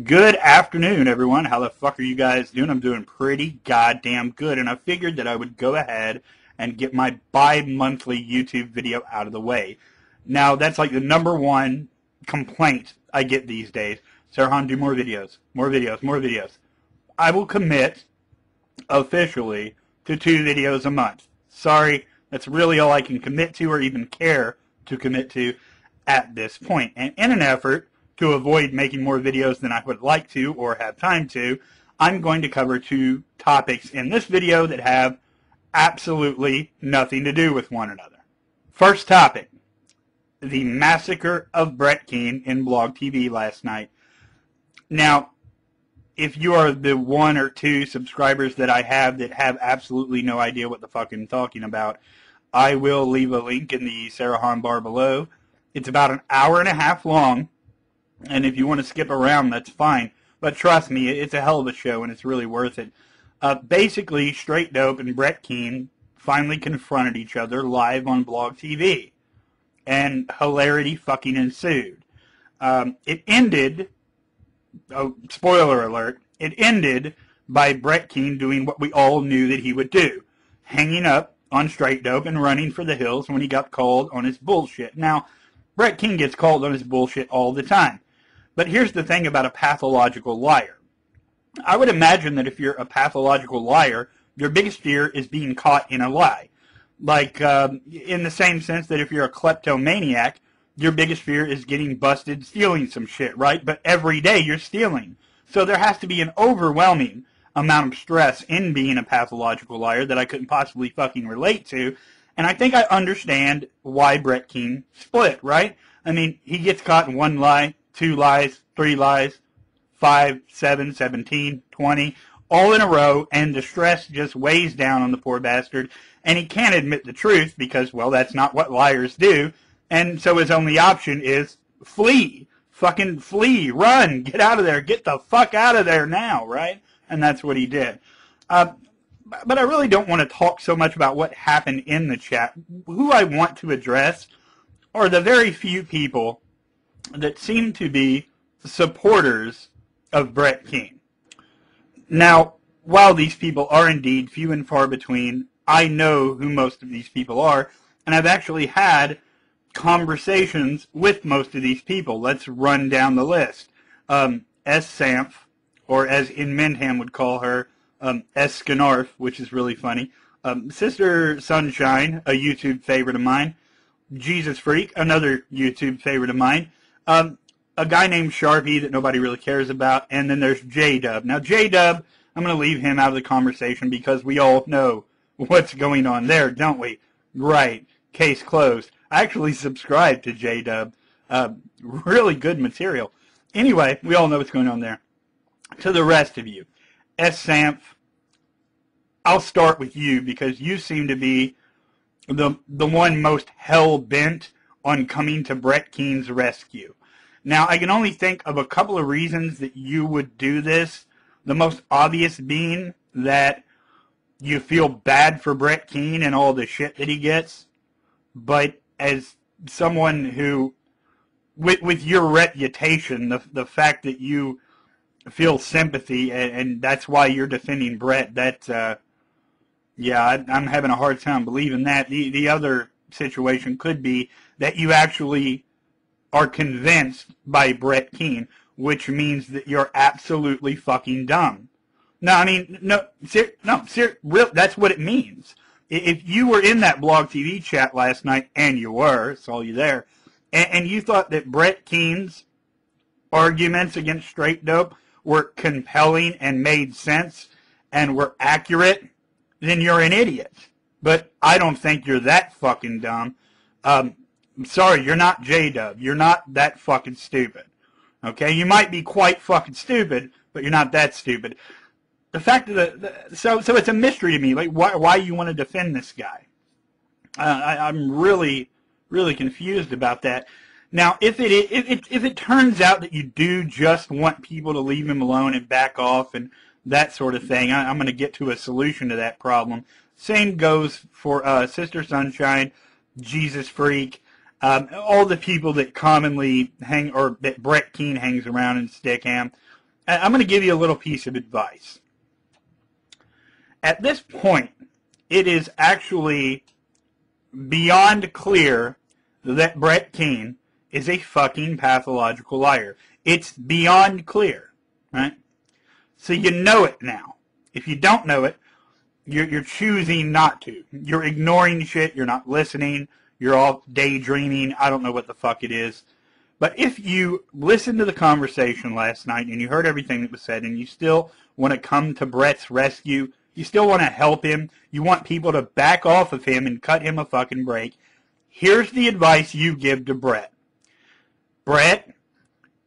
Good afternoon, everyone. How the fuck are you guys doing? I'm doing pretty goddamn good, and I figured that I would go ahead and get my bi-monthly YouTube video out of the way. Now, that's like the number one complaint I get these days. Sarahon, do more videos, more videos, more videos. I will commit officially to 2 videos a month. Sorry, that's really all I can commit to or even care to commit to at this point. And in an effort to avoid making more videos than I would like to or have time to, I'm going to cover 2 topics in this video that have absolutely nothing to do with one another. First topic, the massacre of Brett Keane in Blog TV last night. Now, if you are the 1 or 2 subscribers that I have that have absolutely no idea what the fuck I'm talking about, I will leave a link in the Sarahon bar below. It's about an hour and a half long, and if you want to skip around, that's fine. But trust me, it's a hell of a show, and it's really worth it. Basically, Straight Dope and Brett Keane finally confronted each other live on Blog TV, and hilarity fucking ensued. It ended, spoiler alert, it ended by Brett Keane doing what we all knew that he would do, hanging up on Straight Dope and running for the hills when he got called on his bullshit. Now, Brett Keane gets called on his bullshit all the time. But here's the thing about a pathological liar. I would imagine that if you're a pathological liar, your biggest fear is being caught in a lie. Like, in the same sense that if you're a kleptomaniac, your biggest fear is getting busted stealing some shit, right? But every day you're stealing. So there has to be an overwhelming amount of stress in being a pathological liar that I couldn't possibly fucking relate to. And I think I understand why Brett Keane split, right? I mean, he gets caught in 1 lie, 2 lies, 3 lies, 5, 7, 17, 20, all in a row, and the stress just weighs down on the poor bastard, and he can't admit the truth because, well, that's not what liars do, and so his only option is flee. Fucking flee, run, get out of there, get the fuck out of there now, right? And that's what he did. But I really don't want to talk so much about what happened in the chat. Who I want to address are the very few people that seem to be supporters of Brett Keane. Now, while these people are indeed few and far between, I know who most of these people are, and I've actually had conversations with most of these people. Let's run down the list. S. Samph, or as in Mendham would call her, S. Skinarf, which is really funny. Sister Sunshine, a YouTube favorite of mine. Jesus Freak, another YouTube favorite of mine. A guy named Sharpie that nobody really cares about, and then there's J-Dub. Now, J-Dub, I'm going to leave him out of the conversation because we all know what's going on there, don't we? Right. Case closed. I actually subscribed to J-Dub. Really good material. Anyway, we all know what's going on there. To the rest of you, S. Samph, I'll start with you because you seem to be the one most hell-bent on coming to Brett Keane's rescue. Now, I can only think of a couple of reasons that you would do this. The most obvious being that you feel bad for Brett Keane and all the shit that he gets. But as someone who, with your reputation, the fact that you feel sympathy and that's why you're defending Brett, that, yeah, I'm having a hard time believing that. The other situation could be that you actually are convinced by Brett Keane, which means that you're absolutely fucking dumb. No, I mean, that's what it means. If you were in that Blog TV chat last night, and you were, saw you there, and you thought that Brett Keane's arguments against Straight Dope were compelling and made sense and were accurate, then you're an idiot. But I don't think you're that fucking dumb. I'm sorry, you're not J-Dub. You're not that fucking stupid. Okay? You might be quite fucking stupid, but you're not that stupid. The fact of so it's a mystery to me, like why you want to defend this guy. I'm really, really confused about that. Now, if it turns out that you do just want people to leave him alone and back off and that sort of thing, I'm going to get to a solution to that problem. Same goes for Sister Sunshine, Jesus Freak, all the people that commonly hang, or that Brett Keane hangs around in Stickham. I'm going to give you a little piece of advice. At this point, it is actually beyond clear that Brett Keane is a fucking pathological liar. It's beyond clear, right? So you know it now. If you don't know it, you're choosing not to. You're ignoring shit. You're not listening. You're all daydreaming. I don't know what the fuck it is. But if you listened to the conversation last night and you heard everything that was said and you still want to come to Brett's rescue, you still want to help him, you want people to back off of him and cut him a fucking break, here's the advice you give to Brett. Brett,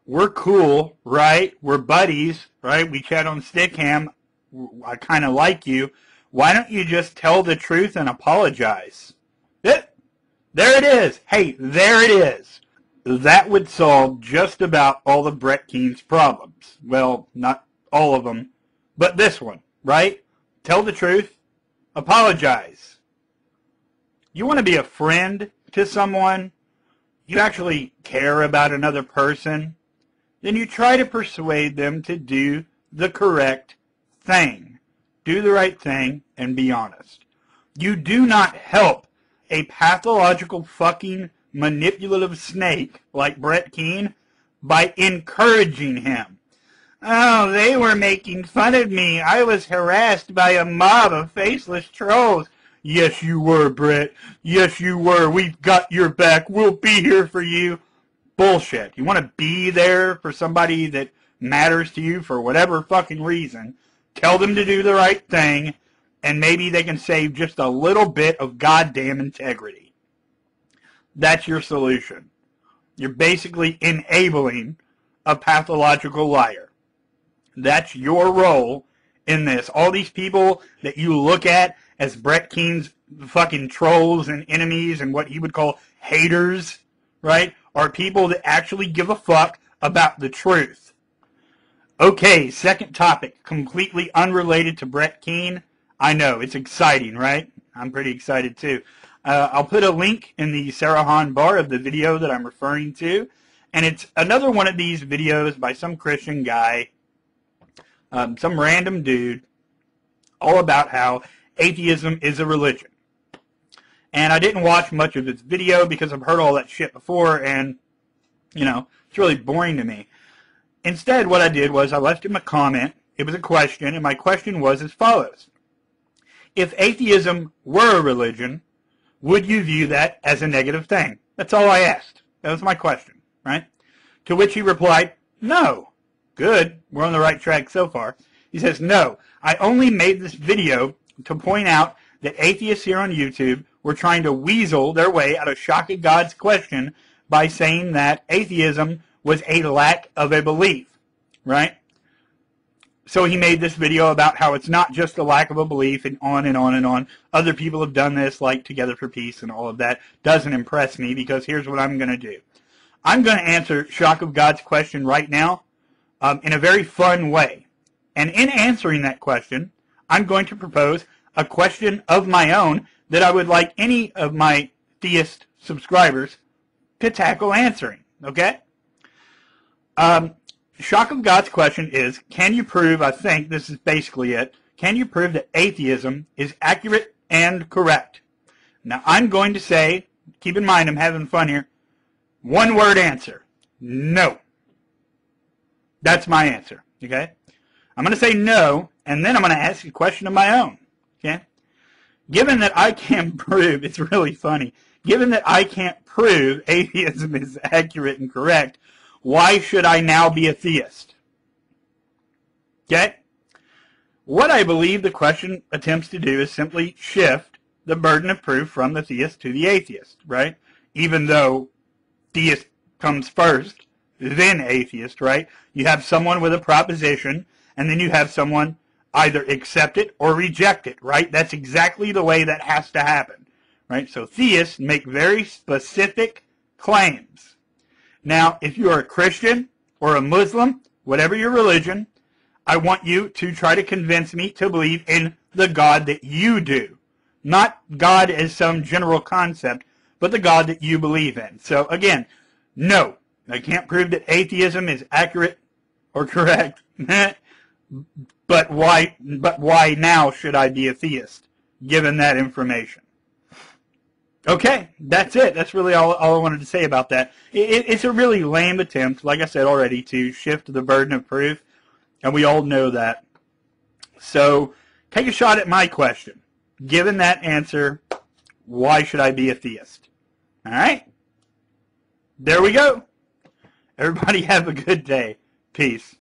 we're cool, right? We're buddies, right? We chat on Stickam. I kind of like you. Why don't you just tell the truth and apologize? There it is. Hey, there it is. That would solve just about all of Brett Keane's problems. Well, not all of them, but this one, right? Tell the truth. Apologize. You want to be a friend to someone? You actually care about another person? Then you try to persuade them to do the correct thing. Do the right thing and be honest. You do not help a pathological fucking manipulative snake like Brett Keane by encouraging him. Oh, they were making fun of me. I was harassed by a mob of faceless trolls. Yes, you were, Brett. Yes, you were. We've got your back. We'll be here for you. Bullshit. You want to be there for somebody that matters to you for whatever fucking reason. Tell them to do the right thing, and maybe they can save just a little bit of goddamn integrity. That's your solution. You're basically enabling a pathological liar. That's your role in this. All these people that you look at as Brett Keane's fucking trolls and enemies and what he would call haters, right, are people that actually give a fuck about the truth. Okay, second topic, completely unrelated to Brett Keane. I know, it's exciting, right? I'm pretty excited too. I'll put a link in the Sarahon bar of the video that I'm referring to, and it's another one of these videos by some Christian guy, some random dude, all about how atheism is a religion. And I didn't watch much of his video because I've heard all that shit before, and, you know, it's really boring to me. Instead, what I did was I left him a comment. It was a question, and my question was as follows. If atheism were a religion, would you view that as a negative thing? That's all I asked. That was my question, right? To which he replied, no. Good. We're on the right track so far. He says, no. I only made this video to point out that atheists here on YouTube were trying to weasel their way out of shock of God's question by saying that atheism was a lack of a belief, right? So he made this video about how it's not just a lack of a belief, and on and on and on. Other people have done this, like Together for Peace and all of that. Doesn't impress me, because here's what I'm going to do. I'm going to answer Shock of God's question right now in a very fun way. And in answering that question, I'm going to propose a question of my own that I would like any of my theist subscribers to tackle answering, okay? Shock of God's question is, can you prove, I think this is basically it, can you prove that atheism is accurate and correct? Now, I'm going to say, keep in mind I'm having fun here, one-word answer, no. That's my answer, okay? I'm going to say no, and then I'm going to ask a question of my own, okay? Given that I can't prove, it's really funny, given that I can't prove atheism is accurate and correct, why should I now be a theist? Okay? What I believe the question attempts to do is simply shift the burden of proof from the theist to the atheist, right? Even though theist comes first, then atheist, right? You have someone with a proposition, and then you have someone either accept it or reject it, right? That's exactly the way that has to happen, right? So theists make very specific claims. Now, if you are a Christian or a Muslim, whatever your religion, I want you to try to convince me to believe in the God that you do. Not God as some general concept, but the God that you believe in. So, again, no, I can't prove that atheism is accurate or correct. But why now should I be a theist, given that information? Okay, that's it. That's really all I wanted to say about that. It's a really lame attempt, like I said already, to shift the burden of proof, and we all know that. So take a shot at my question. Given that answer, why should I be a theist? All right? There we go. Everybody have a good day. Peace.